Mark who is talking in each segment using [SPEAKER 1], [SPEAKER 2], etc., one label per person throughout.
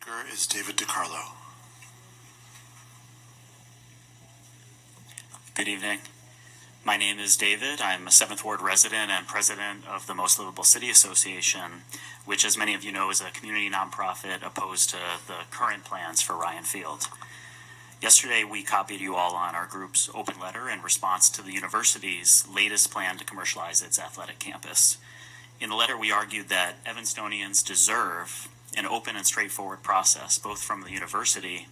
[SPEAKER 1] speaker is David DiCarlo.
[SPEAKER 2] Good evening. My name is David. I'm a 7th Ward resident and president of the Most Livable City Association, which, as many of you know, is a community nonprofit opposed to the current plans for Ryan Field. Yesterday, we copied you all on our group's open letter in response to the university's latest plan to commercialize its athletic campus. In the letter, we argued that Evanstonians deserve an open and straightforward process, both from the university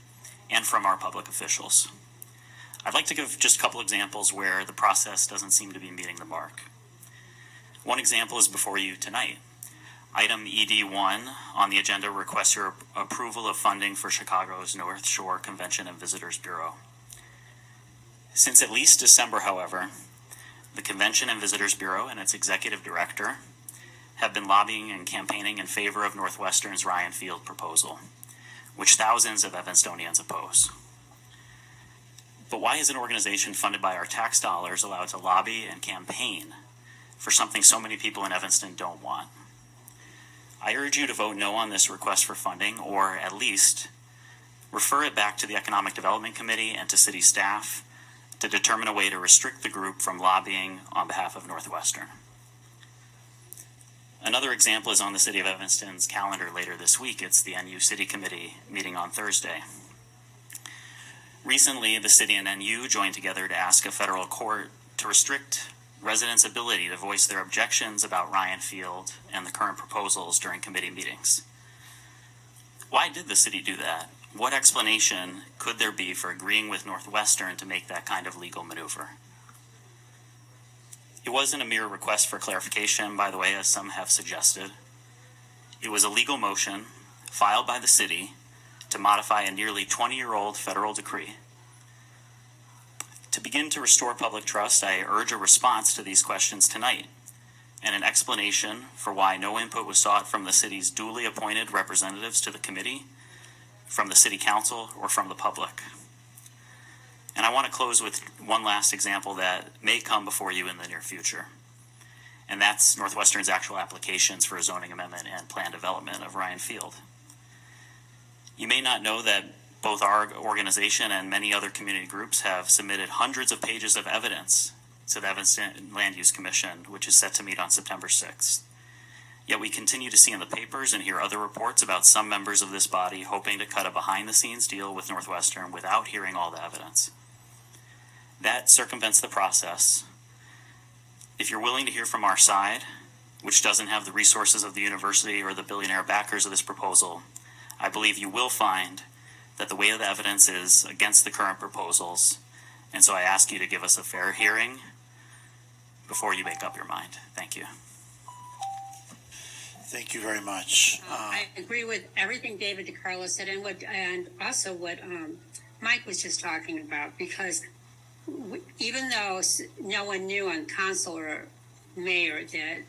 [SPEAKER 2] and from our public officials. I'd like to give just a couple examples where the process doesn't seem to be meeting the mark. One example is before you tonight. Item ED1 on the agenda requests your approval of funding for Chicago's North Shore Convention and Visitors Bureau. Since at least December, however, the Convention and Visitors Bureau and its executive director have been lobbying and campaigning in favor of Northwestern's Ryan Field proposal, which thousands of Evanstonians oppose. But why is an organization funded by our tax dollars allowed to lobby and campaign for something so many people in Evanston don't want? I urge you to vote no on this request for funding, or at least refer it back to the Economic Development Committee and to city staff to determine a way to restrict the group from lobbying on behalf of Northwestern. Another example is on the City of Evanston's calendar later this week. It's the NU City Committee meeting on Thursday. Recently, the city and NU joined together to ask a federal court to restrict residents' ability to voice their objections about Ryan Field and the current proposals during committee meetings. Why did the city do that? What explanation could there be for agreeing with Northwestern to make that kind of legal maneuver? It wasn't a mere request for clarification, by the way, as some have suggested. It was a legal motion filed by the city to modify a nearly 20-year-old federal decree. To begin to restore public trust, I urge a response to these questions tonight and an explanation for why no input was sought from the city's duly appointed representatives to the committee, from the city council, or from the public. And I want to close with one last example that may come before you in the near future, and that's Northwestern's actual applications for a zoning amendment and plan development of Ryan Field. You may not know that both our organization and many other community groups have submitted hundreds of pages of evidence to the Evanston Land Use Commission, which is set to meet on September 6th. Yet we continue to see in the papers and hear other reports about some members of this body hoping to cut a behind-the-scenes deal with Northwestern without hearing all the evidence. That circumvents the process. If you're willing to hear from our side, which doesn't have the resources of the university or the billionaire backers of this proposal, I believe you will find that the weight of the evidence is against the current proposals, and so I ask you to give us a fair hearing before you make up your mind. Thank you.
[SPEAKER 1] Thank you very much.
[SPEAKER 3] I agree with everything David DiCarlo said, and also what Mike was just talking about, because even though no one knew on council or mayor that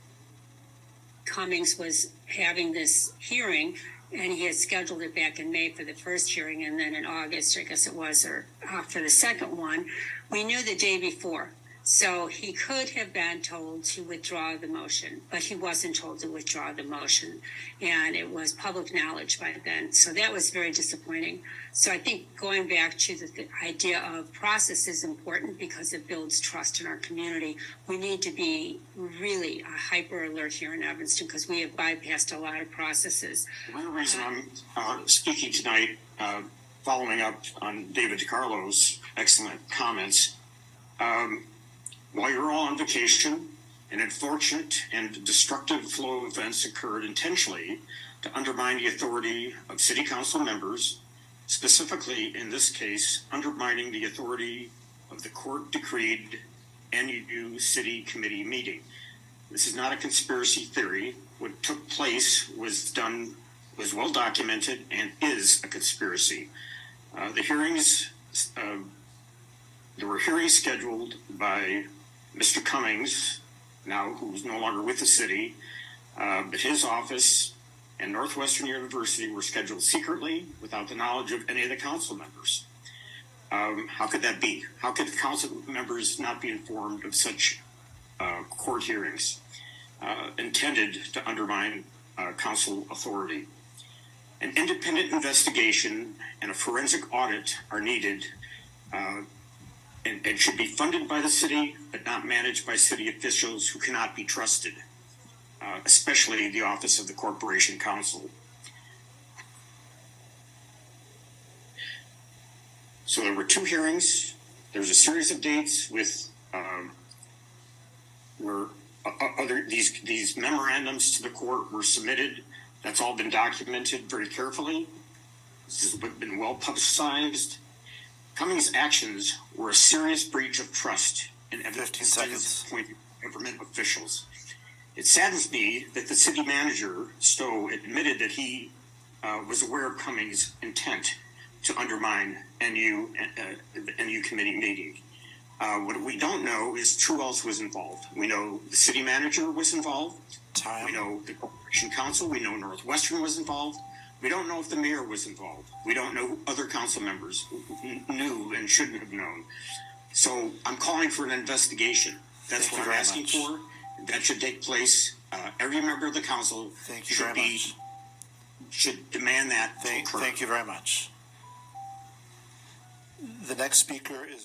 [SPEAKER 3] Cummings was having this hearing, and he had scheduled it back in May for the first hearing, and then in August, I guess it was, or for the second one, we knew the day before. So he could have been told to withdraw the motion, but he wasn't told to withdraw the motion. And it was public knowledge by then. So that was very disappointing. So I think going back to the idea of process is important because it builds trust in our community. We need to be really hyper alert here in Evanston because we have bypassed a lot of processes.
[SPEAKER 4] One reason I'm speaking tonight, following up on David DiCarlo's excellent comments, while you're all on vacation, an unfortunate and destructive flow of events occurred intentionally to undermine the authority of city council members, specifically in this case, undermining the authority of the court-decreed NU City Committee meeting. This is not a conspiracy theory. What took place was well documented and is a conspiracy. There were hearings scheduled by Mr. Cummings, now who's no longer with the city, but his office and Northwestern University were scheduled secretly without the knowledge of any of the council members. How could that be? How could the council members not be informed of such court hearings intended to undermine council authority? An independent investigation and a forensic audit are needed and should be funded by the city, but not managed by city officials who cannot be trusted, especially the Office of the Corporation Counsel. So there were 2 hearings. There was a series of dates with where these memorandums to the court were submitted. That's all been documented very carefully. This has been well publicized. Cummings' actions were a serious breach of trust in
[SPEAKER 1] 15 seconds.
[SPEAKER 4] appointed government officials. It saddens me that the city manager, Stowe, admitted that he was aware of Cummings' intent to undermine the NU committee meeting. What we don't know is who else was involved. We know the city manager was involved.
[SPEAKER 1] Time.
[SPEAKER 4] We know the Corporation Counsel. We know Northwestern was involved. We don't know if the mayor was involved. We don't know who other council members knew and shouldn't have known. So I'm calling for an investigation. That's
[SPEAKER 1] Thank you
[SPEAKER 4] what I'm
[SPEAKER 1] very
[SPEAKER 4] asking
[SPEAKER 1] much.
[SPEAKER 4] for. That should take place. Every member of the council
[SPEAKER 1] Thank you very much.
[SPEAKER 4] should demand that to occur.
[SPEAKER 1] Thank you very much. The next speaker is